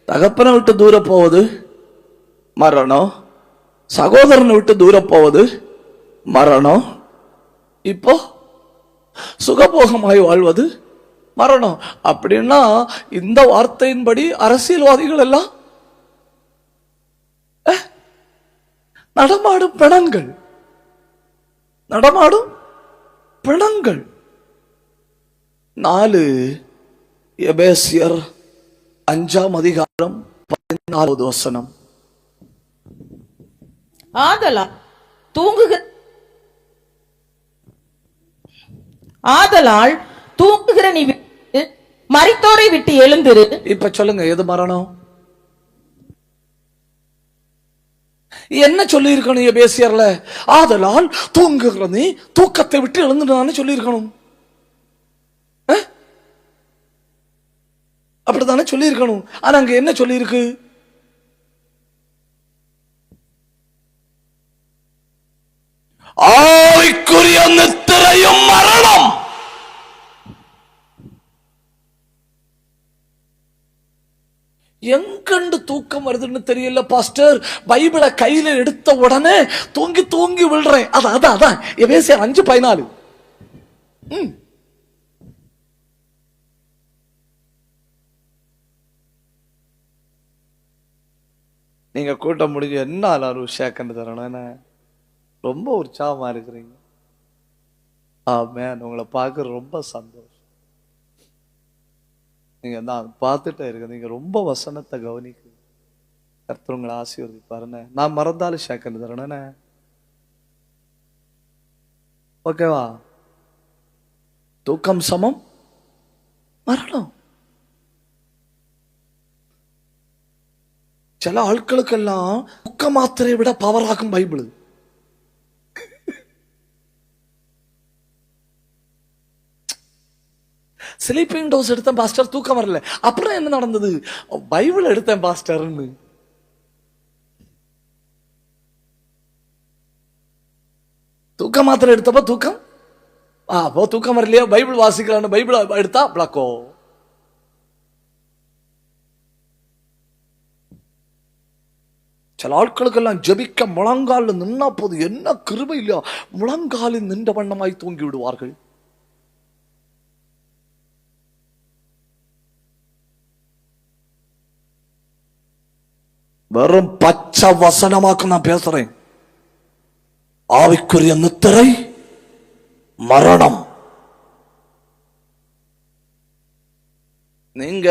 தகப்பனை விட்டு தூர போவது மரணம், சகோதரனை விட்டு தூர போவது மரணம், இப்போ சுகபோகமாய் வாழ்வது மரணம். அப்படின்னா இந்த வார்த்தையின்படி அரசியல்வாதிகள் எல்லாம் நடமாடும் பிணங்கள், நடமாடும் பிணங்கள். 4 எபேசியர் 5ஆம் அதிகாரம் 14வது வசனம். ஆதலால் தூங்குகிற நீ மரித்தோரை விட்டு எழுந்திரு. இப்ப சொல்லுங்க, எது மரணம்? என்ன சொல்லி இருக்கணும் எபேசியர்ல? ஆதலால் தூங்குகிற நீ தூக்கத்தை விட்டு எழுந்துடான்னு சொல்லி இருக்கணும். அப்படித்தானே சொல்லி இருக்கணும். ஆனா அங்க என்ன சொல்லி இருக்கு? ஆவிக்குரிய நித்திரையும் மரணம். எங்கண்டு தூக்கம் வருதுன்னு தெரியல பாஸ்டர். பைபிளை கையில எடுத்த உடனே தூங்கி தூங்கி விழுறேன். அதான் எபேசியர் 5:14. நீங்க கூட்டம் முடிஞ்சு என்ன ஆளாரும் ஷேக்கண்டு தரணும். என்ன ரொம்ப உற்சாகமா இருக்கிறீங்க. ஆமென். உங்களை பார்க்க ரொம்ப சந்தோஷம். நீங்க நான் பார்த்துட்டே இருக்க, நீங்க ரொம்ப வசனத்தை கவனிக்கு. கர்த்தர் உங்களை ஆசீர்வதிப்பாருன்னு. நான் மறந்தாலும் ஷேக்கண்டு தரணும். ஓகேவா? தூக்கம் சமம் மரணம். சில ஆட்களுக்கெல்லாம் தூக்க மாத்திரையை விட பவர் ஆகும் பைபிள். ஸ்லீப்பிங் டோஸ் எடுத்தேன் பாஸ்டர், தூக்கம் வரல. அப்புறம் என்ன நடந்தது? பைபிள் எடுத்தேன் பாஸ்டர்னு. தூக்க மாத்திரை எடுத்தப்ப தூக்கம் தூக்கம் வரலையா? பைபிள் வாசிக்கலான்னு பைபிள் எடுத்தா பிளக்கோ. சில ஆட்களுக்கெல்லாம் ஜெபிக்க முழங்கால நின்னா போது என்ன கிருபை இல்லையா, முழங்காலில் நின்ற வண்ணமாய் தூங்கி விடுவார்கள். வெறும் பச்சை வசனமாக்கு நான் பேசுறேன். ஆவிக்குரிய நித்திரை மரணம். நீங்க